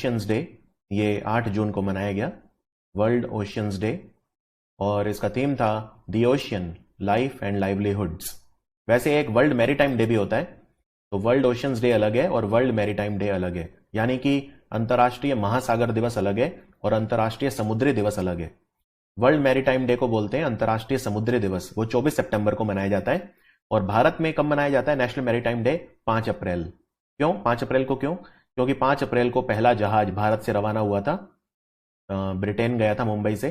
Oceans day, ये 8 जून को मनाया गया, वर्ल्ड ओशियंस डे, और इसका थीम था the ocean, life and livelihoods. वैसे एक वर्ल्ड मैरीटाइम डे भी होता है, तो वर्ल्ड ओशियंस डे अलग है और वर्ल्ड मैरीटाइम डे अलग है, यानी कि अंतर्राष्ट्रीय महासागर दिवस अलग है और अंतर्राष्ट्रीय समुद्री दिवस अलग है। वर्ल्ड मैरीटाइम डे को बोलते हैं अंतर्राष्ट्रीय समुद्री दिवस, वो 24 सितंबर को मनाया जाता है। और भारत में कब मनाया जाता है नेशनल मैरीटाइम डे? 5 अप्रैल। क्यों 5 अप्रैल को? क्योंकि 5 अप्रैल को पहला जहाज भारत से रवाना हुआ था, ब्रिटेन गया था मुंबई से,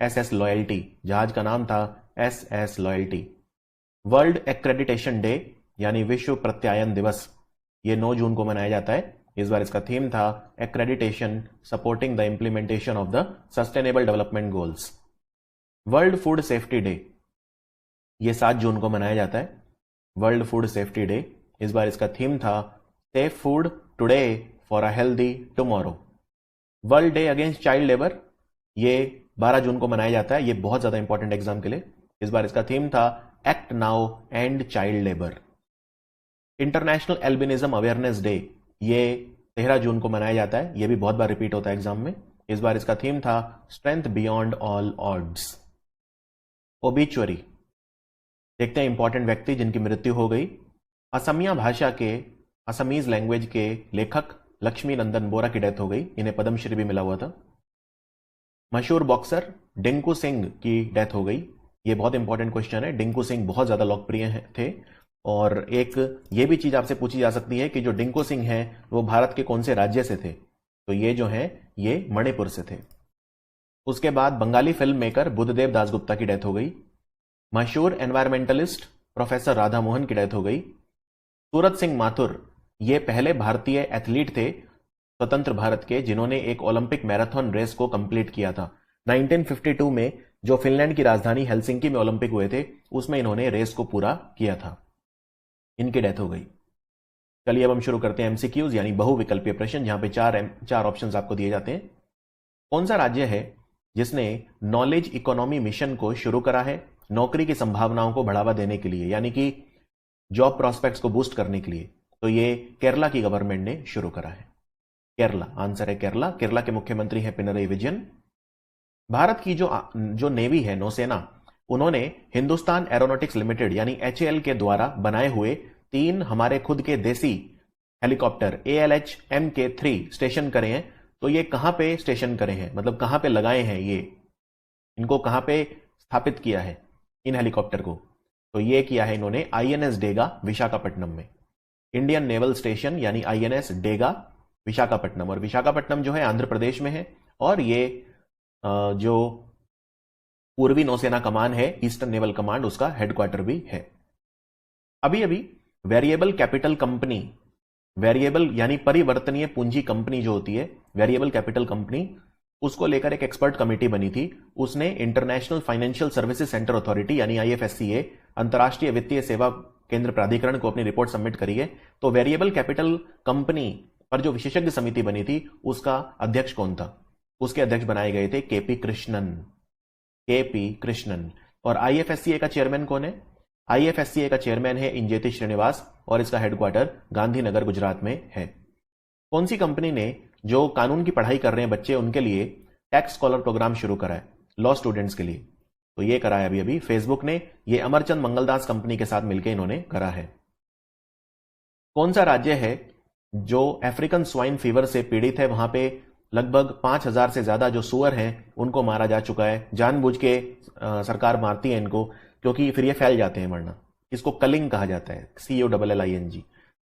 SS लॉयल्टी, जहाज का नाम था SS loyalty. World accreditation day यानी विश्व प्रत्यायन दिवस, ये 9 जून को मनाया जाता है। इस बार इसका थीम था accreditation supporting the implementation of the sustainable development goals. World food safety day, ये 7 जून को मनाया जाता है, वर्ल्ड फूड सेफ्टी डे। इस बार इसका थीम था safe food today for a healthy tomorrow. World day against child labour, ये 12 जून को मनाया जाता है, ये बहुत ज्यादा इंपॉर्टेंट एग्जाम के लिए। इस बार इसका थीम था act now and child labour. International albinism awareness day, ये 13 जून को मनाया जाता है, ये भी बहुत बार रिपीट होता है एग्जाम में। इस बार इसका थीम था स्ट्रेंथ बियॉन्ड ऑल ऑड्स। ओबिचुअरी, देखते हैं इंपॉर्टेंट व्यक्ति जिनकी मृत्यु हो गई। असमिया भाषा के, असमीज लैंग्वेज के लेखक लक्ष्मी नंदन बोरा की डेथ हो गई, इन्हें पद्मश्री भी मिला हुआ था। मशहूर बॉक्सर डिंकू सिंह की डेथ हो गई, ये बहुत इंपॉर्टेंट क्वेश्चन है। डिंकू सिंह बहुत ज्यादा लोकप्रिय थे, और एक ये भी चीज आपसे पूछी जा सकती है कि जो डिंकू सिंह हैं वो भारत के कौन से राज्य से थे, तो ये जो हैं ये मणिपुर से थे। उसके बाद बंगाली फिल्म मेकर बुद्धदेव दासगुप्ता की डेथ हो गई। मशहूर एनवायरमेंटलिस्ट प्रोफेसर राधा मोहन की डेथ हो गई। सूरत सिंह माथुर, ये पहले भारतीय एथलीट थे स्वतंत्र भारत के जिन्होंने एक ओलंपिक मैराथन रेस को कंप्लीट किया था। 1952 में जो फिनलैंड की राजधानी हेलसिंकी में ओलंपिक हुए थे, उसमें इन्होंने रेस को पूरा किया था, इनकी डेथ हो गई। चलिए अब हम शुरू करते हैं एमसीक्यूज यानी बहुविकल्पीय प्रश्न, जहां पे चार ऑप्शंस आपको दिए जाते हैं। कौन सा राज्य है जिसने नॉलेज इकोनॉमी मिशन को शुरू करा है नौकरी की संभावनाओं को बढ़ावा देने के लिए, यानी कि जॉब प्रोस्पेक्ट्स को बूस्ट करने के लिए? तो ये केरला की गवर्नमेंट ने शुरू करा है। केरला, आंसर है केरला। केरला के मुख्यमंत्री हैं पिनरई विजयन। भारत की जो नेवी है, नौसेना, उन्होंने हिंदुस्तान एरोनॉटिक्स लिमिटेड यानी HAL के द्वारा बनाए हुए 3 हमारे खुद के देसी हेलीकॉप्टर ALH MK3 स्टेशन करे हैं। तो ये कहां पे स्टेशन करे हैं, मतलब कहां पे लगाए हैं, ये इनको कहां पे स्थापित किया है इन हेलीकॉप्टर को? तो ये किया है इन्होंने INS डेगा विशाखापट्टनम में। इंडियन नेवल स्टेशन यानी INS डेगा विशाखापट्टनम, और विशाखापट्टनम जो है आंध्र प्रदेश में है, और ये जो पूर्वी नौसेना कमान है, ईस्टर्न नेवल कमांड, उसका हेडक्वार्टर भी है। अभी अभी वेरिएबल कैपिटल कंपनी, वेरिएबल यानी परिवर्तनीय पूंजी कंपनी जो होती है, वेरिएबल कैपिटल कंपनी, उसको लेकर एक एक्सपर्ट कमेटी बनी थी। उसने international financial services centre authority यानी IFSCA, अंतर्राष्ट्रीय वित्तीय सेवा केंद्र प्राधिकरण को अपनी रिपोर्ट सबमिट करी है। तो वेरिएबल कैपिटल कंपनी पर जो विशेषज्ञ समिति बनी थी, उसका अध्यक्ष कौन था? उसके अध्यक्ष बनाए गए थे KP कृष्णन। और IFSCA का चेयरमैन कौन है? IFSCA का चेयरमैन है इंजेति श्रीनिवास, और इसका हेडक्वार्टर गांधीनगर गुजरात में है। कौन सी कंपनी ने जो कानून की पढ़ाई कर रहे हैं बच्चे, उनके लिए टैक्स स्कॉलर प्रोग्राम शुरू करा है लॉ स्टूडेंट्स के लिए? तो ये करा है अभी फेसबुक ने, ये अमरचंद मंगलदास कंपनी के साथ मिलकर इन्होंने करा है। कौन सा राज्य है जो अफ्रीकन स्वाइन फीवर से पीड़ित है? वहां पे लगभग 5000 से ज्यादा जो सुअर हैं उनको मारा जा चुका है। जानबूझ के सरकार मारती है इनको, क्योंकि फिर ये फैल जाते हैं वरना। इसको कलिंग कहा जाता है, COLLING।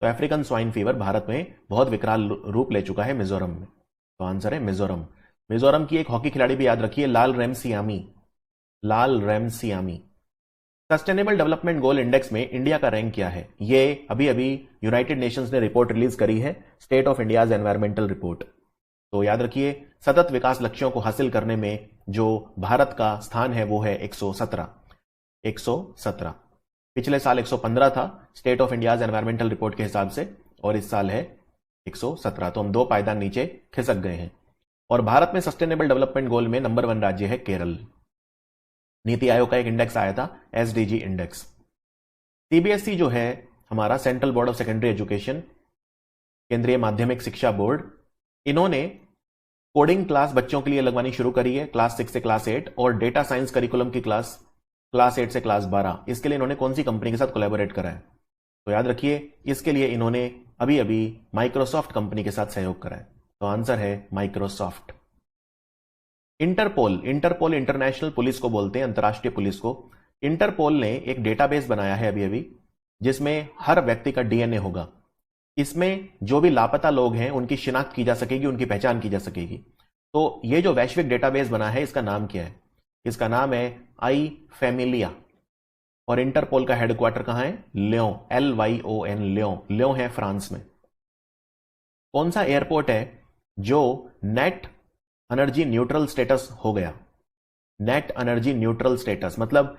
तो अफ्रीकन स्वाइन फीवर भारत में बहुत विकराल रूप ले चुका है मिजोरम में। तो आंसर है मिजोरम। मिजोरम की एक हॉकी खिलाड़ी भी याद रखिए, लाल रेमसियामी। सस्टेनेबल डेवलपमेंट गोल इंडेक्स में इंडिया का रैंक क्या है? ये अभी अभी यूनाइटेड नेशंस ने रिपोर्ट रिलीज करी है, state of India's environmental report. तो याद रखिए, सतत विकास लक्ष्यों को हासिल करने में जो भारत का स्थान है वो है 117। पिछले साल 115 था state of India's environmental report के हिसाब से, और इस साल है 117। तो हम 2 पायदान नीचे खिसक गए हैं। और भारत में सस्टेनेबल डेवलपमेंट गोल में नंबर 1 राज्य है केरल। नीति आयोग का एक इंडेक्स आया था, SDG इंडेक्स। CBSE जो है हमारा, central board of secondary education, केंद्रीय माध्यमिक शिक्षा बोर्ड, इन्होंने कोडिंग क्लास बच्चों के लिए लगवानी शुरू करी है, क्लास 6 से क्लास 8, और डेटा साइंस करिकुलम की क्लास 8 से क्लास 12। इसके लिए इन्होंने कौन सी कंपनी के साथ कोलैबोरेट करा है? तो याद रखिए, इसके लिए इन्होंने अभी अभी माइक्रोसॉफ्ट कंपनी के साथ सहयोग करा है। तो आंसर है Microsoft. Interpol, Interpol international police को बोलते हैं, अंतर्राष्ट्रीय पुलिस को। इंटरपोल ने एक डेटाबेस बनाया है अभी अभी, जिसमें हर व्यक्ति का डीएनए होगा। इसमें जो भी लापता लोग हैं उनकी शिनाख्त की जा सकेगी, उनकी पहचान की जा सकेगी। तो ये जो वैश्विक डेटाबेस बना है, इसका नाम क्या है? इसका नाम है आई फैमिलिया। और इंटरपोल का हेडक्वार्टर कहां है? लियों, LYON, लियों। लियों है फ्रांस में। कौन सा एयरपोर्ट है जो नेट एनर्जी न्यूट्रल स्टेटस हो गया? नेट एनर्जी न्यूट्रल स्टेटस मतलब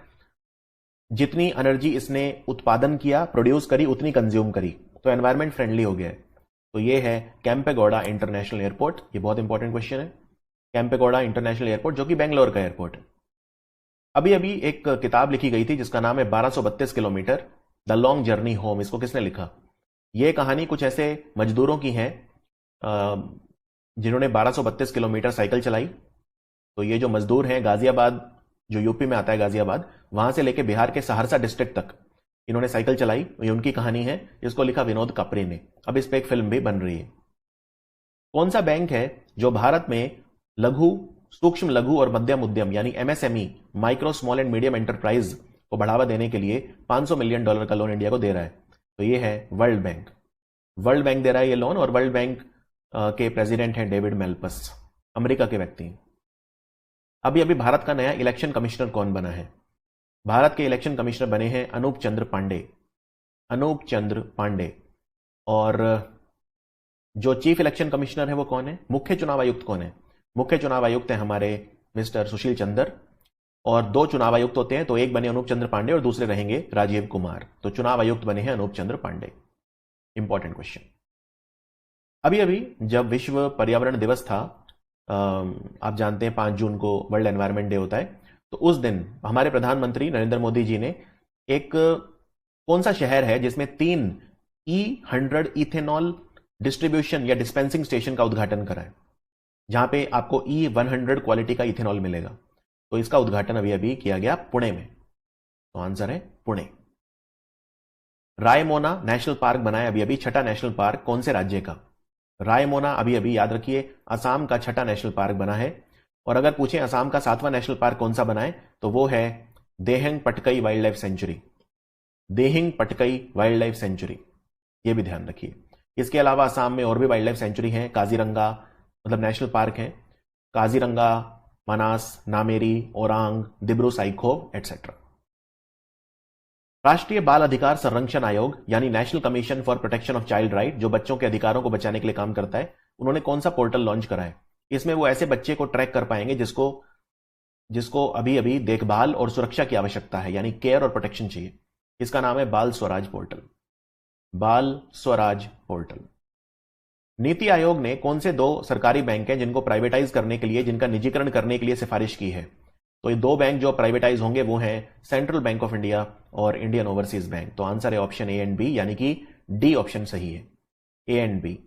जितनी एनर्जी इसने उत्पादन किया, प्रोड्यूस करी, उतनी कंज्यूम करी, तो एनवायरमेंट फ्रेंडली हो गया है। तो ये है कैंपेगौड़ा इंटरनेशनल एयरपोर्ट। ये बहुत इंपॉर्टेंट क्वेश्चन है। कैंपेगौड़ा इंटरनेशनल एयरपोर्ट, जो कि बेंगलोर का एयरपोर्ट है। अभी अभी एक किताब लिखी गई थी जिसका नाम है 1232 kilometre, the long journey home. इसको किसने लिखा? यह कहानी कुछ ऐसे मजदूरों की है जिन्होंने 1232 किलोमीटर साइकिल चलाई। तो ये जो मजदूर हैं, गाजियाबाद, जो यूपी में आता है गाजियाबाद, वहां से लेकर बिहार के सहरसा डिस्ट्रिक्ट तक इन्होंने साइकिल चलाई। ये उनकी कहानी है, जिसको लिखा विनोद कापरे ने। अब इस पर एक फिल्म भी बन रही है। कौन सा बैंक है जो भारत में लघु, सूक्ष्म लघु और मध्यम उद्यम यानी MSME, micro small and medium enterprise को बढ़ावा देने के लिए $500 मिलियन का लोन इंडिया को दे रहा है? तो ये है वर्ल्ड बैंक। वर्ल्ड बैंक दे रहा है ये लोन, और वर्ल्ड बैंक के प्रेसिडेंट हैं डेविड मेल्पस, अमेरिका के व्यक्ति हैं। अभी अभी भारत का नया इलेक्शन कमिश्नर कौन बना है? भारत के इलेक्शन कमिश्नर बने हैं अनूप चंद्र पांडे। अनूप चंद्र पांडे। और जो चीफ इलेक्शन कमिश्नर है वो कौन है? मुख्य चुनाव आयुक्त कौन है? मुख्य चुनाव आयुक्त है हमारे मिस्टर सुशील चंद्र। और 2 चुनाव आयुक्त होते हैं, तो एक बने अनूप चंद्र पांडे और दूसरे रहेंगे राजीव कुमार। तो चुनाव आयुक्त बने हैं अनूप चंद्र पांडे। Important question. अभी अभी जब विश्व पर्यावरण दिवस था, आप जानते हैं 5 जून को वर्ल्ड एनवायरनमेंट डे होता है, तो उस दिन हमारे प्रधानमंत्री नरेंद्र मोदी जी ने एक, कौन सा शहर है जिसमें 3 E100 इथेनॉल डिस्ट्रीब्यूशन या डिस्पेंसिंग स्टेशन का उद्घाटन करा है, जहां पे आपको E100 क्वालिटी का इथेनॉल मिलेगा? तो इसका उद्घाटन अभी अभी किया गया पुणे में। तो आंसर है पुणे। रायमोना नेशनल पार्क बनाया अभी अभी, छठा नेशनल पार्क कौन से राज्य का? रायमोना अभी अभी, याद रखिए, असम का छठा नेशनल पार्क बना है। और अगर पूछें असम का 7वां नेशनल पार्क कौन सा बना है, तो वो है Dehing Patkai wild life sanctuary. Dehing Patkai wild life sanctuary, ये भी ध्यान रखिए। इसके अलावा असम में और भी वाइल्ड लाइफ सेंचुरी हैं, काजीरंगा मतलब नेशनल पार्क है, काजीरंगा, मानास, नामेरी, ओरांग, दिब्रू साइखोव एटसेट्रा। राष्ट्रीय बाल अधिकार संरक्षण आयोग यानी national commission for protection of child right, जो बच्चों के अधिकारों को बचाने के लिए काम करता है, उन्होंने कौन सा पोर्टल लॉन्च करा है? इसमें वो ऐसे बच्चे को ट्रैक कर पाएंगे जिसको अभी अभी देखभाल और सुरक्षा की आवश्यकता है, यानी केयर और प्रोटेक्शन चाहिए। इसका नाम है बाल स्वराज पोर्टल। बाल स्वराज पोर्टल। नीति आयोग ने कौन से 2 सरकारी बैंक हैं जिनको प्राइवेटाइज करने के लिए, जिनका निजीकरण करने के लिए सिफारिश की है? तो ये 2 बैंक जो प्राइवेटाइज होंगे वो हैं सेंट्रल बैंक ऑफ इंडिया और इंडियन ओवरसीज बैंक। तो आंसर है ऑप्शन ए एंड बी, यानी कि डी ऑप्शन सही है। A and B,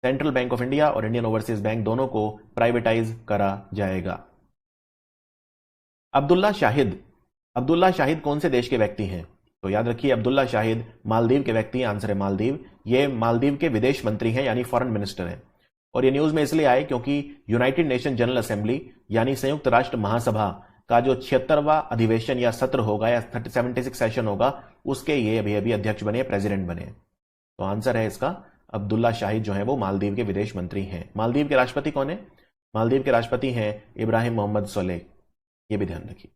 Central Bank of India और इंडियन ओवरसीज बैंक दोनों को प्राइवेटाइज करा जाएगा। अब्दुल्ला शाहिद। अब्दुल्ला शाहिद कौन से देश के व्यक्ति हैं? तो याद रखिए, अब्दुल्ला शाहिद मालदीव के व्यक्ति हैं। आंसर है मालदीव। ये मालदीव के विदेश मंत्री हैं, यानी फॉरेन मिनिस्टर हैं। और ये न्यूज में इसलिए आए क्योंकि यूनाइटेड नेशन जनरल असेंबली यानी संयुक्त राष्ट्र महासभा का जो 76वां अधिवेशन या सत्र होगा या 76 सेशन होगा, उसके ये अभी अभी अध्यक्ष बने, प्रेसिडेंट बने। तो आंसर है इसका अब्दुल्ला शाहिद जो है वो मालदीव के विदेश मंत्री हैं। मालदीव के राष्ट्रपति कौन है? मालदीव के राष्ट्रपति हैं इब्राहिम मोहम्मद सोलेह। ये भी ध्यान रखिए।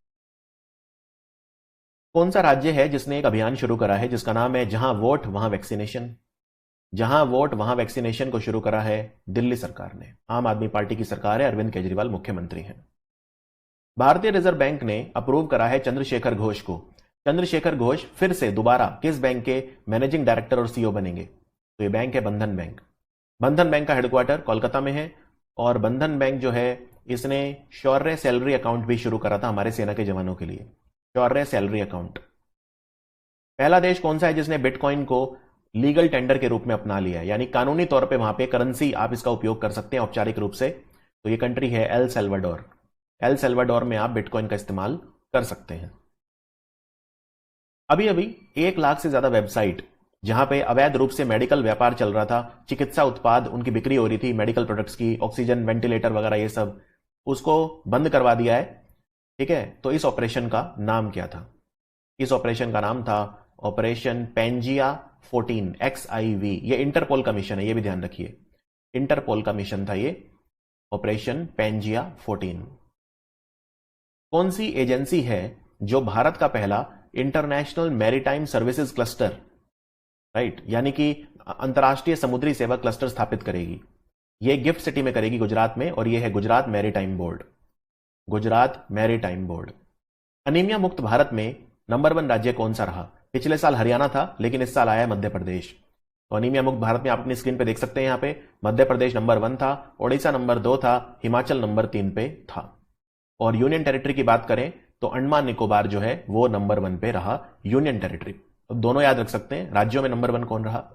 कौन सा राज्य है जिसने एक अभियान शुरू करा है जिसका नाम है जहां वोट वहां वैक्सीनेशन? जहां वोट वहां वैक्सीनेशन को शुरू करा है दिल्ली सरकार ने। आम आदमी पार्टी की सरकार है, अरविंद केजरीवाल मुख्यमंत्री हैं। भारतीय रिजर्व बैंक ने अप्रूव करा है चंद्रशेखर घोष को। चंद्रशेखर घोष फिर से दोबारा किस बैंक के मैनेजिंग डायरेक्टर और सीईओ बनेंगे? तो ये बैंक है बंधन बैंक। बंधन बैंक का हेडक्वार्टर कोलकाता में है। और बंधन बैंक जो है, इसने शौर्य सैलरी अकाउंट भी शुरू करा था हमारे सेना के जवानों के लिए। शौर्य सैलरी अकाउंट। पहला देश कौन सा है जिसने बिटकॉइन को लीगल टेंडर के रूप में अपना लिया है, यानी कानूनी तौर पे वहां पे करेंसी आप इसका उपयोग कर सकते हैं औपचारिक रूप से। तो ये कंट्री है एल सल्वाडोर। एल सल्वाडोर में आप बिटकॉइन का इस्तेमाल कर सकते हैं। अभी अभी 1 लाख से ज्यादा वेबसाइट जहां पे अवैध रूप से मेडिकल व्यापार चल रहा था, चिकित्सा उत्पाद उनकी बिक्री हो रही थी, मेडिकल प्रोडक्ट्स की, ऑक्सीजन, वेंटिलेटर वगैरह ये सब, उसको बंद करवा दिया है। ठीक है, तो इस ऑपरेशन का नाम क्या था? इस ऑपरेशन का नाम था ऑपरेशन पेंजिया 14 XIV। ये इंटरपोल का मिशन है, ये भी ध्यान रखिए, इंटरपोल का मिशन था ये ऑपरेशन पेंजिया 14। कौन सी एजेंसी है जो भारत का पहला international maritime services cluster, right, यानी कि अंतर्राष्ट्रीय समुद्री सेवा क्लस्टर स्थापित करेगी? ये गिफ्ट सिटी में करेगी गुजरात में, और ये है Gujarat maritime board. Gujarat maritime board. Anaemia मुक्त भारत में नंबर 1 राज्य कौन सा रहा? पिछले साल हरियाणा था, लेकिन इस साल आया है मध्य प्रदेश। तो अनीमिया मुक्त भारत में आप अपनी स्क्रीन पे देख सकते हैं, यहां पे मध्य प्रदेश नंबर 1 था, ओडिशा नंबर 2 था, हिमाचल नंबर 3 पे था। और यूनियन टेरिटरी की बात करें तो अंडमान निकोबार जो है वो नंबर 1 पे रहा, यूनियन टेरिटरी। तो दोनों याद रख सकते हैं, राज्यों में नंबर 1 कौन रहा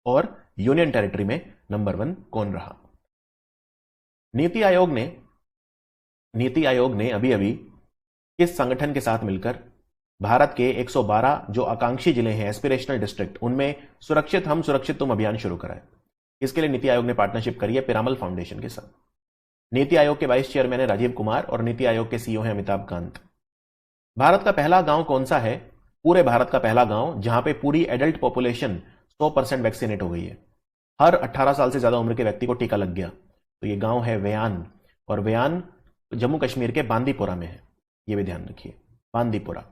और यूनियन टेरिटरी में नंबर 1 कौन रहा। नीति आयोग ने अभी अभी किस संगठन के साथ मिलकर भारत के 112 जो आकांक्षी जिले हैं, एस्पिरेशनल डिस्ट्रिक्ट, उनमें सुरक्षित हम सुरक्षित तुम अभियान शुरू करा है? इसके लिए नीति आयोग ने पार्टनरशिप करी है पिरामल फाउंडेशन के साथ। नीति आयोग के वाइस चेयरमैन है राजीव कुमार और नीति आयोग के सीईओ हैं अमिताभ कांत। भारत का पहला गांव कौन सा है? पूरे भारत का पहला गांव जहां पे पूरी एडल्ट पॉपुलेशन 100% वैक्सीनेट हो गई है, हर 18 साल से ज्यादा उम्र के व्यक्ति को टीका लग गया। तो ये गांव है व्यान, और व्यान जम्मू कश्मीर के बांदीपुरा में है, ये भी ध्यान रखिए, बांदीपुरा।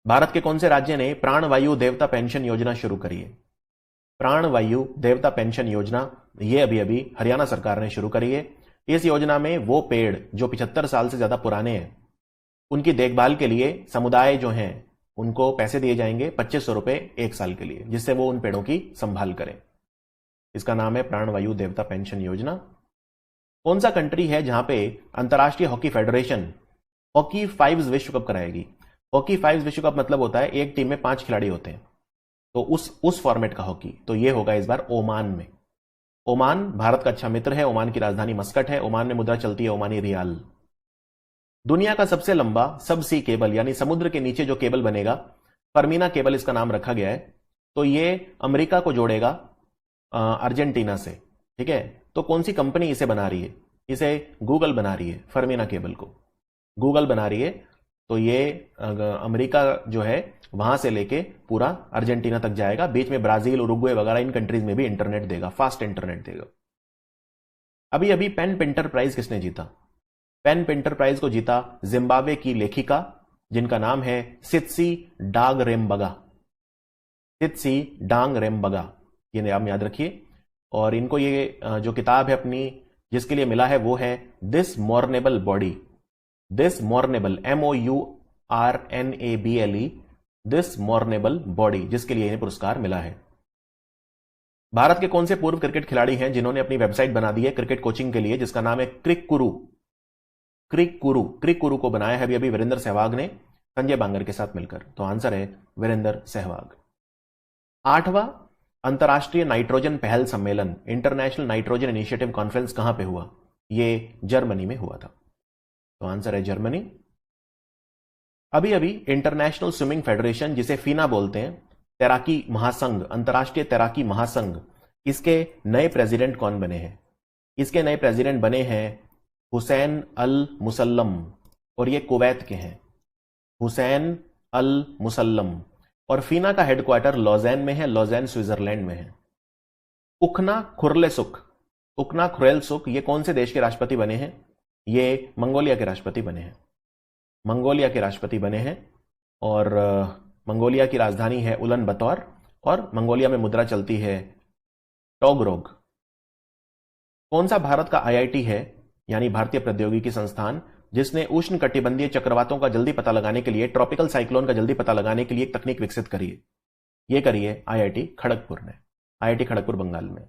भारत के कौन से राज्य ने प्राणवायु देवता पेंशन योजना शुरू करी है? प्राणवायु देवता पेंशन योजना ये अभी अभी हरियाणा सरकार ने शुरू करी है। इस योजना में वो पेड़ जो 75 साल से ज्यादा पुराने हैं, उनकी देखभाल के लिए समुदाय जो हैं उनको पैसे दिए जाएंगे 2500 रुपए 1 साल के लिए, जिससे वो उन पेड़ों की संभाल करें। इसका नाम है प्राणवायु देवता पेंशन योजना। कौन सा कंट्री है जहां पे अंतर्राष्ट्रीय हॉकी फेडरेशन हॉकी 5 विश्व कप कराएगी? हॉकी 5 विश्व कप मतलब होता है एक टीम में 5 खिलाड़ी होते हैं, तो उस फॉर्मेट का हॉकी। तो ये होगा इस बार ओमान में। ओमान भारत का अच्छा मित्र है, ओमान की राजधानी मस्कट है, ओमान में मुद्रा चलती है ओमानी रियाल। दुनिया का सबसे लंबा सबसी केबल, यानी समुद्र के नीचे जो केबल बनेगा, फर्मीना केबल इसका नाम रखा गया है। तो ये अमेरिका को जोड़ेगा अर्जेंटीना से। ठीक है, तो कौन सी कंपनी इसे बना रही है? इसे गूगल बना रही है, फर्मीना केबल को गूगल बना रही है। तो ये अमेरिका जो है वहां से लेके पूरा अर्जेंटीना तक जाएगा, बीच में ब्राजील, उरुग्वे वगैरह इन कंट्रीज में भी इंटरनेट देगा, फास्ट इंटरनेट देगा। अभी अभी पेन पिंटर प्राइज किसने जीता? पेन पिंटर प्राइज को जीता जिम्बाब्वे की लेखिका जिनका नाम है सित्सी डांगरेम्बगा। सित्सी डांगरेम्बगा, ये नाम याद रखिए। और इनको ये जो किताब है अपनी जिसके लिए मिला है वो है this mournable body, this mournable MOURNABLE, this mournable body, जिसके लिए इन्हें पुरस्कार मिला है। भारत के कौन से पूर्व क्रिकेट खिलाड़ी हैं जिन्होंने अपनी वेबसाइट बना दी है क्रिकेट कोचिंग के लिए, जिसका नाम है क्रिककुरु? क्रिककुरु को बनाया है अभी वीरेंद्र सहवाग ने संजय बांगर के साथ मिलकर। तो आंसर है वीरेंद्र सहवाग। 8वां अंतर्राष्ट्रीय नाइट्रोजन पहल सम्मेलन, इंटरनेशनल नाइट्रोजन इनिशिएटिव कॉन्फ्रेंस कहां पे हुआ? ये जर्मनी में हुआ था। तो आंसर है जर्मनी। अभी अभी इंटरनेशनल स्विमिंग फेडरेशन, जिसे फीना बोलते हैं, तैराकी महासंघ, अंतर्राष्ट्रीय तैराकी महासंघ, इसके नए प्रेसिडेंट कौन बने हैं? इसके नए प्रेसिडेंट बने हैं हुसैन अल मुसल्लम, और ये कुवैत के हैं, हुसैन अल मुसल्लम। और फीना का हेडक्वार्टर लॉजेन में है, लॉजेन स्विट्जरलैंड में है। उखना खुरेलसुख ये कौन से देश के राष्ट्रपति बने हैं? ये मंगोलिया के राष्ट्रपति बने हैं, मंगोलिया के राष्ट्रपति बने हैं। और मंगोलिया की राजधानी है उलन बतौर, और मंगोलिया में मुद्रा चलती है टोगरोग। कौन सा भारत का IIT है, यानी भारतीय प्रौद्योगिकी संस्थान, जिसने उष्ण कटिबंधीय चक्रवातों का जल्दी पता लगाने के लिए, ट्रॉपिकल साइक्लोन का जल्दी पता लगाने के लिए एक तकनीक विकसित करी है? यह करी है IIT खड़गपुर ने, IIT खड़गपुर बंगाल में।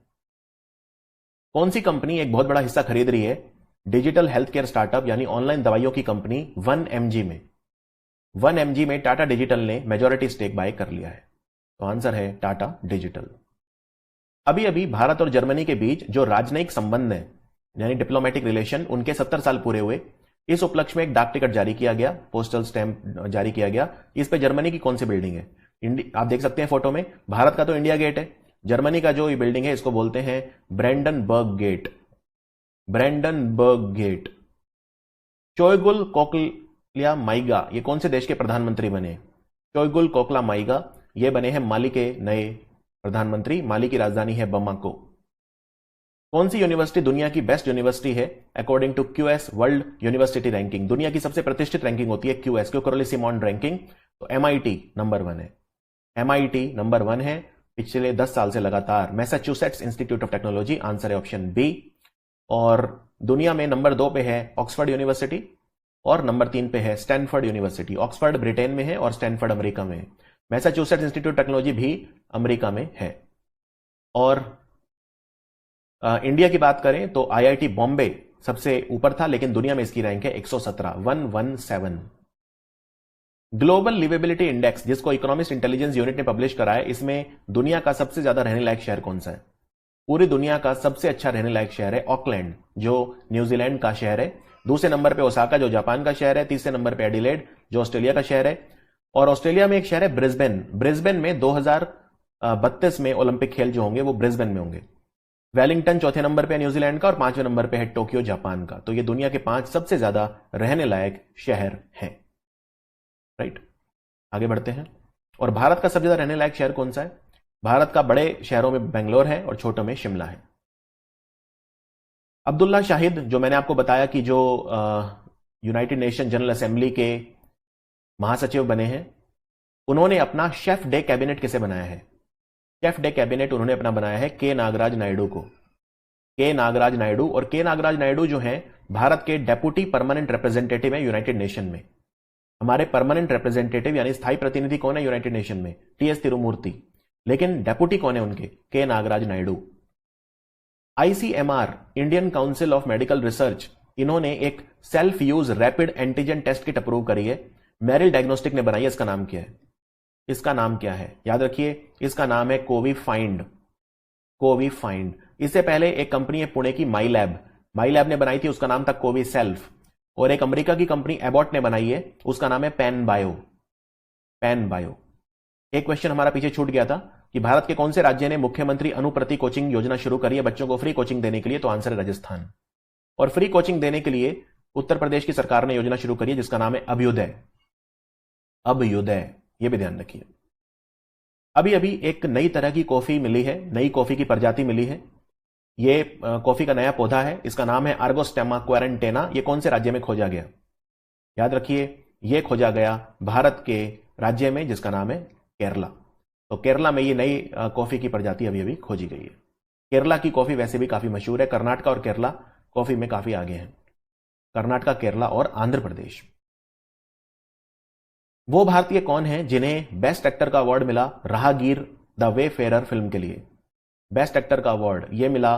कौन सी कंपनी एक बहुत बड़ा हिस्सा खरीद रही है डिजिटल हेल्थ केयर स्टार्टअप यानी ऑनलाइन दवाइयों की कंपनी 1mg में? 1mg में टाटा डिजिटल ने मेजॉरिटी स्टेक बाय कर लिया है। तो आंसर है टाटा डिजिटल। अभी अभी भारत और जर्मनी के बीच जो राजनयिक संबंध है यानी डिप्लोमेटिक रिलेशन, उनके 70 साल पूरे हुए। इस उपलक्ष्य में एक डाक टिकट जारी किया गया, पोस्टल स्टैंप जारी किया गया। इस पे जर्मनी की कौन सी बिल्डिंग है? आप देख सकते हैं फोटो में, भारत का तो इंडिया गेट है, जर्मनी का जो ये बिल्डिंग है इसको बोलते हैं ब्रेंडनबर्ग गेट। ब्रेंडनबर्ग गेट। चोइगुल कोकला माइगा ये कौन से देश के प्रधानमंत्री बने? चोइगुल कोकला माइगा ये बने हैं माली के नए प्रधानमंत्री। माली की राजधानी है बमाको। कौन सी यूनिवर्सिटी दुनिया की बेस्ट यूनिवर्सिटी है according to QS world university ranking? दुनिया की सबसे प्रतिष्ठित रैंकिंग होती है क्यूएस, क्यूकरलिसिमॉन रैंकिंग। तो एमआईटी नंबर 1 है। एमआईटी नंबर 1 है पिछले 10 साल से लगातार। Massachusetts institute of technology, answer है ऑप्शन बी। और दुनिया में नंबर 2 पे है ऑक्सफोर्ड यूनिवर्सिटी और नंबर 3 पे है स्टैनफोर्ड यूनिवर्सिटी। ऑक्सफोर्ड ब्रिटेन में है और स्टैनफोर्ड अमेरिका में है। मैसाचुसेट्स इंस्टीट्यूट टेक्नोलॉजी भी अमेरिका में है। और इंडिया की बात करें तो आईआईटी बॉम्बे सबसे ऊपर था, लेकिन दुनिया में इसकी रैंक है 117, 117। ग्लोबल लिवेबिलिटी इंडेक्स जिसको इकोनॉमिस्ट इंटेलिजेंस यूनिट ने पब्लिश करा है, इसमें दुनिया का सबसे ज्यादा रहने लायक शहर कौन सा है? पूरी दुनिया का सबसे अच्छा रहने लायक शहर है ऑकलैंड, जो न्यूजीलैंड का शहर है। दूसरे नंबर पे ओसाका जो जापान का शहर है। तीसरे नंबर पे एडिलेड जो ऑस्ट्रेलिया का शहर है। और ऑस्ट्रेलिया में एक शहर है ब्रिस्बेन। ब्रिस्बेन में 2032 में ओलंपिक खेल जो होंगे वो ब्रिस्बेन में होंगे। वेलिंगटन चौथे नंबर पे है न्यूजीलैंड का और 5वें नंबर पे है टोक्यो जापान का। तो ये दुनिया के 5 सबसे ज्यादा रहने लायक शहर हैं। राइट, आगे बढ़ते हैं। और भारत का सबसे ज्यादा रहने लायक शहर कौन सा है? भारत का बड़े शहरों में बेंगलोर है और छोटों में शिमला है। अब्दुल्ला शाहिद जो मैंने आपको बताया कि जो यूनाइटेड नेशन जनरल असेंबली के महासचिव बने हैं, उन्होंने अपना शेफ डे कैबिनेट किसे बनाया है? शेफ डे कैबिनेट उन्होंने अपना बनाया है के नागराज नायडू को। के नागराज नायडू। और के नागराज नायडू जो हैं भारत के डेप्यूटी परमानेंट रिप्रेजेंटेटिव है यूनाइटेड नेशन में। हमारे परमानेंट रिप्रेजेंटेटिव यानी स्थायी प्रतिनिधि कौन है यूनाइटेड नेशन में? टीएस तिरुमूर्ति। लेकिन डेप्यूटी कौन है उनके? K Nagaraj Naidu. ICMR Indian Council of Medical Research, इन्होंने एक self use rapid antigen test kit approve करी है। मेरिल डायग्नोस्टिक ने बनाई है। इसका नाम क्या है? इसका नाम क्या है? याद रखिए, इसका नाम है कोविफाइंड। कोविफाइंड। इससे पहले एक कंपनी है पुणे की माईलैब। माईलैब ने बनाई थी, उसका नाम था कोविसेल्फ। और एक अमेरिका की कंपनी एबॉट ने बनाई है, उसका नाम है पैन बायो। Pan bio. एक क्वेश्चन हमारा पीछे छूट गया था कि भारत के कौन से राज्य ने मुख्यमंत्री अनुप्रति कोचिंग योजना शुरू करी है बच्चों को फ्री कोचिंग देने के लिए? तो आंसर है राजस्थान। और फ्री कोचिंग देने के लिए उत्तर प्रदेश की सरकार ने योजना शुरू करी है जिसका नाम है अभ्युदय। अभ्युदय, यह भी ध्यान रखिए। अभी अभी एक नई तरह की कॉफी मिली है, नई कॉफी की प्रजाति मिली है। यह कॉफी का नया पौधा है, इसका नाम है आर्गोस्टेमा क्वारेंटेना। यह कौन से राज्य में खोजा गया? याद रखिए, यह खोजा गया भारत के राज्य में जिसका नाम है केरला। तो केरला में ये नई कॉफी की प्रजाति अभी अभी खोजी गई है। केरला की कॉफी वैसे भी काफी मशहूर है। कर्नाटक और केरला कॉफी में काफी आगे हैं। कर्नाटक, केरला और आंध्र प्रदेश। वो भारतीय कौन है जिन्हें बेस्ट एक्टर का अवार्ड मिला राहगीर द वे फेरर फिल्म के लिए? बेस्ट एक्टर का अवार्ड यह मिला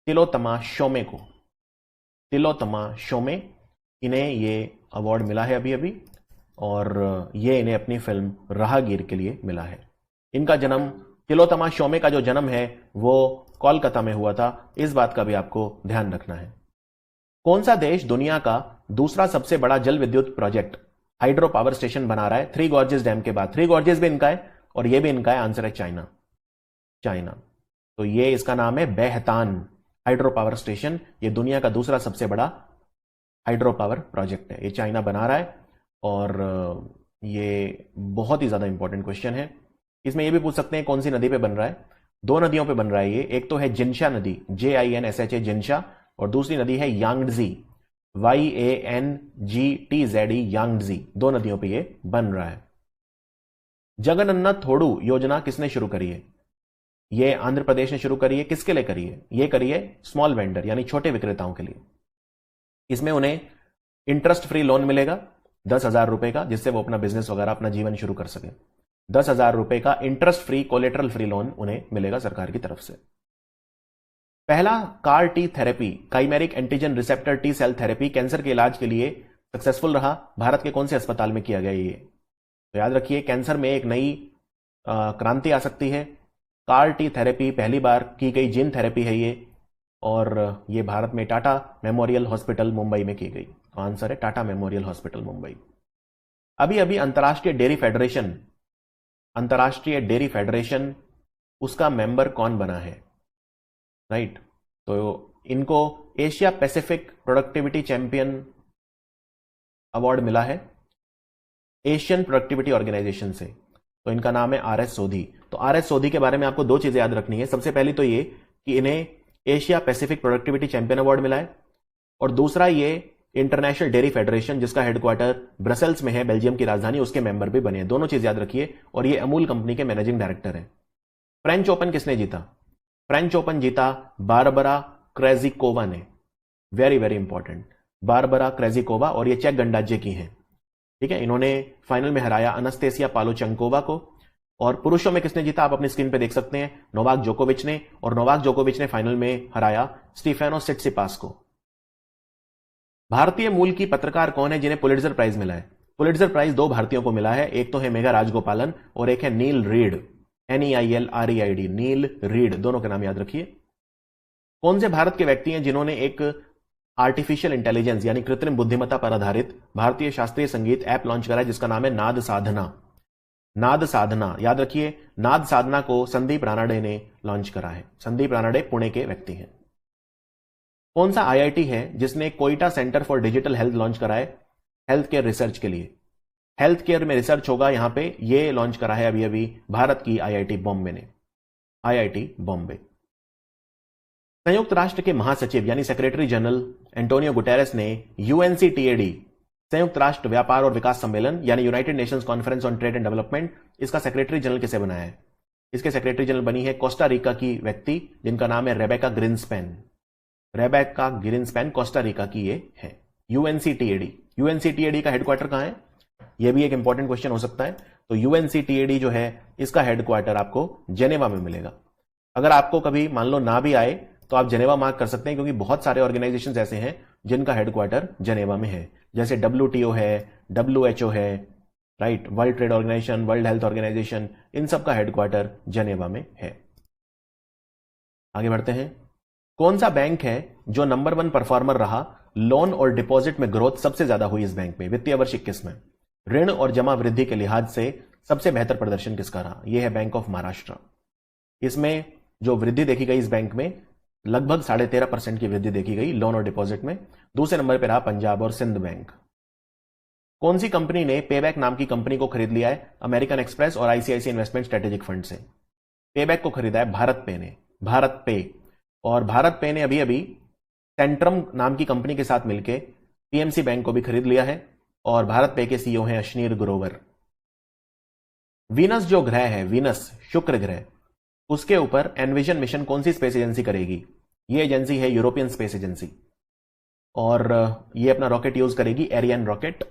तिलोत्तमा शोमे को। तिलोत्तमा शोमे, इन्हें ये अवार्ड मिला है अभी अभी, और ये इन्हें अपनी फिल्म राहगीर के लिए मिला है। इनका जन्म, तिलोत्तमा शोमे का जो जन्म है वो कोलकाता में हुआ था। इस बात का भी आपको ध्यान रखना है। कौन सा देश दुनिया का दूसरा सबसे बड़ा जल विद्युत प्रोजेक्ट हाइड्रो पावर स्टेशन बना रहा है थ्री गॉर्जेस डैम के बाद? थ्री गॉर्जेस भी इनका है और यह भी इनका है। आंसर है चाइना। चाइना। तो ये इसका नाम है बेहतान हाइड्रो पावर स्टेशन। ये दुनिया का दूसरा सबसे बड़ा हाइड्रो पावर प्रोजेक्ट है, ये चाइना बना रहा है। और ये बहुत ही ज्यादा इंपॉर्टेंट क्वेश्चन है। इसमें यह भी पूछ सकते हैं कौन सी नदी पे बन रहा है? 2 नदियों पे बन रहा है ये। एक तो है जिनशा नदी, JINSHA जिनशा, और दूसरी नदी है यांगजी, YANGTZE यांगजी। 2 नदियों पे ये बन रहा है। जगनन्नाथ थोड़ू योजना किसने शुरू करी है? ये आंध्र प्रदेश ने शुरू करी है। किसके लिए करी है? ये करी है स्मॉल वेंडर यानी छोटे विक्रेताओं के लिए। इसमें उन्हें इंटरेस्ट फ्री लोन मिलेगा 10,000 रुपए का, जिससे वो अपना बिजनेस वगैरह अपना जीवन शुरू कर सके। 10,000 रुपए का interest free collateral free loan उन्हें मिलेगा सरकार की तरफ से। पहला CAR T therapy, chimeric antigen receptor T cell therapy, cancer के इलाज के लिए सक्सेसफुल रहा। भारत के कौन से अस्पताल में किया गया ये? तो याद रखिए, कैंसर में एक नई क्रांति आ सकती है। कार टी थेरेपी पहली बार की गई जीन थेरेपी है ये, और ये भारत में टाटा मेमोरियल हॉस्पिटल मुंबई में की गई। तो आंसर है टाटा मेमोरियल हॉस्पिटल मुंबई। अभी अभी अंतर्राष्ट्रीय डेयरी फेडरेशन उसका मेंबर कौन बना है? राइट, तो इनको Asia Pacific productivity champion award मिला है एशियन प्रोडक्टिविटी ऑर्गेनाइजेशन से। तो इनका नाम है आर.एस. सोधी। तो आर.एस. सोधी के बारे में आपको दो चीजें याद रखनी है। सबसे पहली तो ये कि इन्हें Asia Pacific productivity champion award मिला है, और दूसरा ये इंटरनेशनल डेयरी फेडरेशन जिसका हेडक्वार्टर ब्रसेल्स में है, बेल्जियम की राजधानी, उसके मेंबर भी बने हैं। दोनों चीज याद रखिए। और ये अमूल कंपनी के मैनेजिंग डायरेक्टर हैं। फ्रेंच ओपन किसने जीता? फ्रेंच ओपन जीता बारबरा क्रेजिकोवा ने। Very very important, Barbara Krejcikova, और ये चेक गणराज्य की हैं। ठीक है, इन्होंने फाइनल में हराया अनस्तेसिया पालोचंकोवा को। और पुरुषों में किसने जीता? आप अपनी स्क्रीन पे देख सकते हैं, नोवाक जोकोविच ने। और नोवाक जोकोविच ने फाइनल में हराया स्टीफेनोस सिट्सिपास को। भारतीय मूल की पत्रकार कौन है जिन्हें पुलिट्जर प्राइज मिला है? पुलिट्जर प्राइज दो भारतीयों को मिला है, एक तो है मेघा राजगोपालन और एक है नील रीड, NEILREID, नील रीड। दोनों के नाम याद रखिए। कौन से भारत के व्यक्ति हैं जिन्होंने एक आर्टिफिशियल इंटेलिजेंस यानी कृत्रिम बुद्धिमत्ता पर आधारित भारतीय शास्त्रीय संगीत ऐप लॉन्च करा है जिसका नाम है नाद साधना? नाद साधना, याद रखिए, नाद साधना को संदीप रानाडे ने लॉन्च करा है। संदीप रानाडे पुणे के व्यक्ति हैं। कौन सा IIT है जिसने Koita centre for digital health launch करा है हेल्थ केयर रिसर्च के लिए? हेल्थ केयर में रिसर्च होगा यहां पे, ये लॉन्च करा है अभी अभी भारत की IIT बॉम्बे ने, IIT बॉम्बे। संयुक्त राष्ट्र के महासचिव यानी सेक्रेटरी जनरल एंटोनियो गुटेरेस ने UNCTAD, संयुक्त राष्ट्र व्यापार और विकास सम्मेलन यानी United Nations conference on trade and development, इसका सेक्रेटरी जनरल किसे बनाया है? इसके सेक्रेटरी जनरल बनी है कोस्टा रिका की व्यक्ति जिनका नाम है रेबेका ग्रिन्सपैन। रेबेका ग्रिन्सपैन कोस्टा रिका की ये है। UNCTAD का हेडक्वार्टर कहां है? यह भी एक इंपॉर्टेंट क्वेश्चन हो सकता है। तो UNCTAD जो है इसका हेडक्वार्टर आपको जेनेवा में मिलेगा। अगर आपको कभी मान लो ना भी आए तो आप जेनेवा मार्क कर सकते हैं, क्योंकि बहुत सारे ऑर्गेनाइजेशंस ऐसे हैं जिनका हेडक्वार्टर जेनेवा में है, जैसे WTO है, WHO है, right, world trade organisation, world health organisation, इन सब का हेडक्वार्टर जेनेवा में है। आगे बढ़ते हैं। कौन सा बैंक है जो नंबर 1 परफॉर्मर रहा? लोन और डिपॉजिट में ग्रोथ सबसे ज्यादा हुई इस बैंक में वित्तीय वर्ष 21 में। ऋण और जमा वृद्धि के लिहाज से सबसे बेहतर प्रदर्शन किसका रहा? यह है बैंक ऑफ महाराष्ट्र। इसमें जो वृद्धि देखी गई इस बैंक में लगभग 13.5% की वृद्धि देखी गई लोन और डिपॉजिट में। दूसरे नंबर पर रहा पंजाब और सिंध बैंक। कौन सी कंपनी ने पेबैक नाम की कंपनी को खरीद लिया है अमेरिकन एक्सप्रेस और ICICI इन्वेस्टमेंट स्ट्रेटेजिक फंड से? पेबैक को खरीदा है भारत पे ने, भारत पे। और भारत पे ने अभी अभी सेंट्रम नाम की कंपनी के साथ मिलकर PMC बैंक को भी खरीद लिया है, और भारत पे के CEO हैं अश्नीर ग्रोवर। वीनस जो ग्रह है, वीनस शुक्र ग्रह, उसके ऊपर एनविजन मिशन कौन सी स्पेस एजेंसी करेगी? ये एजेंसी है यूरोपियन स्पेस एजेंसी, और ये अपना रॉकेट यूज करेगी एरियन रॉकेट।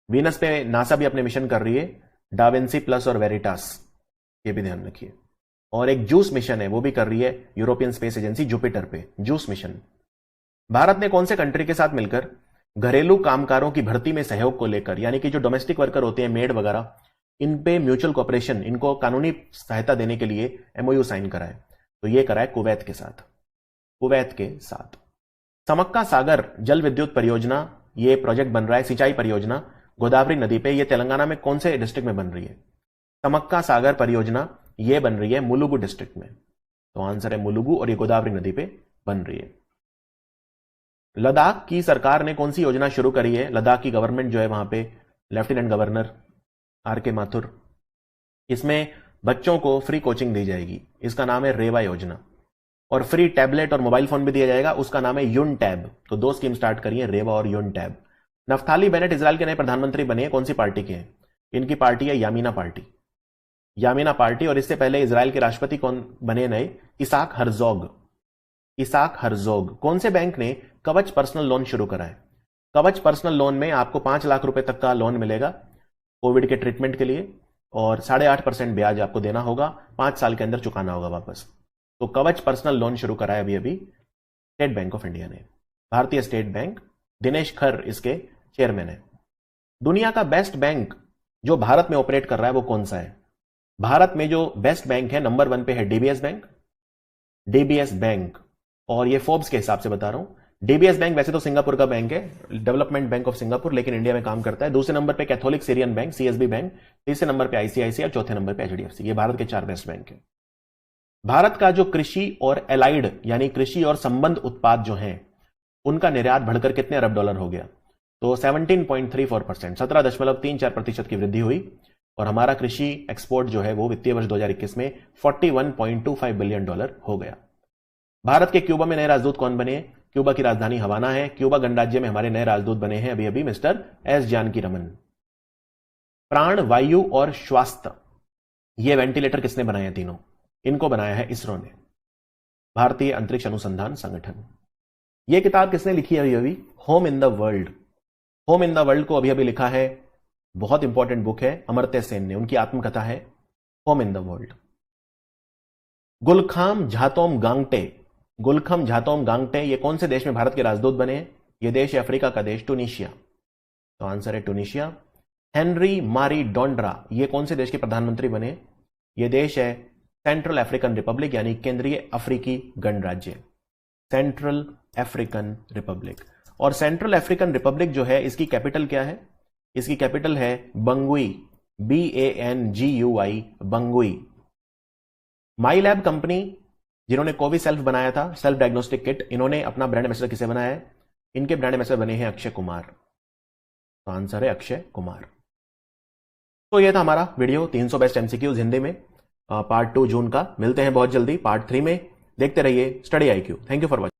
वीनस पे नासा भी अपने मिशन कर रही है, डाविंसी प्लस और वेरिटास, ये भी ध्यान रखिए। और एक जूस मिशन है वो भी कर रही है यूरोपियन स्पेस एजेंसी जुपिटर पे, जूस मिशन। भारत ने कौन से कंट्री के साथ मिलकर घरेलू कामगारों की भर्ती में सहयोग को लेकर, यानी कि जो डोमेस्टिक वर्कर होते हैं, मेड वगैरह, इन पे म्यूचुअल कोऑपरेशन, इनको कानूनी सहायता देने के लिए MOU साइन करा है? तो ये करा है कुवैत के साथ, कुवैत के साथ। समक्का सागर जल विद्युत परियोजना, ये प्रोजेक्ट बन रहा है, सिंचाई परियोजना गोदावरी नदी पे। ये तेलंगाना में कौन से डिस्ट्रिक्ट में बन रही है? समक्का सागर परियोजना ये बन रही है मुलुगु डिस्ट्रिक्ट में। तो आंसर है मुलुगु, और ये गोदावरी नदी पे बन रही है। लद्दाख की सरकार ने कौन सी योजना शुरू करी है? लद्दाख की गवर्नमेंट जो है वहां पे लेफ्टिनेंट गवर्नर RK माथुर, इसमें बच्चों को फ्री कोचिंग दी जाएगी, इसका नाम है रेवा योजना। और फ्री टैबलेट और मोबाइल फोन भी दिया जाएगा, उसका नाम है यून टैब। तो दो स्कीम स्टार्ट करी है, रेवा और यून टैब। नफ्ताली बेनेट इजराइल के नए प्रधानमंत्री बने हैं, कौन सी पार्टी के हैं? इनकी पार्टी है यामीना पार्टी, यामीना पार्टी। और इससे पहले इजराइल के राष्ट्रपति कौन बने नए? Isaac Herzog, Isaac Herzog. कौन से बैंक ने कवच पर्सनल लोन शुरू करा है? कवच पर्सनल लोन में आपको 5 लाख रुपए तक का लोन मिलेगा कोविड के ट्रीटमेंट के लिए, और 8.5% ब्याज आपको देना होगा, 5 साल के अंदर चुकाना होगा वापस। तो कवच पर्सनल लोन शुरू करा है अभी अभी स्टेट बैंक ऑफ इंडिया ने, भारतीय स्टेट बैंक। दिनेश खर इसके चेयरमैन है। दुनिया का बेस्ट बैंक जो भारत में ऑपरेट कर रहा है वो कौन सा है? भारत में जो बेस्ट बैंक है, नंबर 1 पे है डीबीएस बैंक। डीबीएस बैंक, और ये फोर्ब्स के हिसाब से बता रहा हूं। डीबीएस बैंक वैसे तो सिंगापुर का बैंक है, डेवलपमेंट बैंक ऑफ सिंगापुर, लेकिन इंडिया में काम करता है। दूसरे नंबर पे Catholic Syrian bank CSB bank, तीसरे नंबर पे आईसीआईसीआई, चौथे नंबर पे एचडीएफसी। ये भारत के 4 बेस्ट बैंक है। भारत का जो कृषि और एलाइड यानी कृषि और संबंध उत्पाद जो हैं, उनका निर्यात बढ़कर कितने अरब डॉलर हो गया? तो 17.34%, 17.34% की वृद्धि हुई। और हमारा कृषि एक्सपोर्ट जो है वो वित्तीय वर्ष 2021 में $41.25 बिलियन हो गया। भारत के क्यूबा में नए राजदूत कौन बने? क्यूबा की राजधानी हवाना है। क्यूबा गणराज्य में हमारे नए राजदूत बने हैं अभी अभी मिस्टर एस जानकी रमन। प्राण वायु और स्वास्थ्य, ये वेंटिलेटर किसने बनाए हैं? तीनों इनको बनाया है इसरो ने, भारतीय अंतरिक्ष अनुसंधान संगठन। यह किताब किसने लिखी है अभी अभी? Home in the world. Home in the world को अभी अभी लिखा है, बहुत इंपॉर्टेंट बुक है, अमर्त्य सेन ने, उनकी आत्मकथा है होम इन द वर्ल्ड। गुलखाम झातोम गांगटे, गुलखम झातोम गांगटे ये कौन से देश में भारत के राजदूत बने? ये देश है अफ्रीका का देश टूनिशिया, तो आंसर है टूनिशिया। हेनरी मारी डोंड्रा ये कौन से देश के प्रधानमंत्री बने? ये देश है सेंट्रल अफ्रीकन रिपब्लिक यानी केंद्रीय अफ्रीकी गणराज्य, सेंट्रल अफ्रीकन रिपब्लिक। और सेंट्रल अफ्रीकन रिपब्लिक जो है इसकी कैपिटल क्या है? इसकी कैपिटल है बंगुई, BANGUI, बंगुई। माई लैब कंपनी जिन्होंने कोविसेल्फ बनाया था, सेल्फ डायग्नोस्टिक किट, इन्होंने अपना ब्रांड एम्बेसडर किसे बनाया है? इनके ब्रांड एम्बेसडर बने हैं अक्षय कुमार, तो आंसर है अक्षय कुमार। तो यह था हमारा वीडियो 300 बेस्ट एमसीक्यूज हिंदी में, पार्ट 2 जून का। मिलते हैं बहुत जल्दी पार्ट 3 में। देखते रहिए study IQ। Thank you for watching.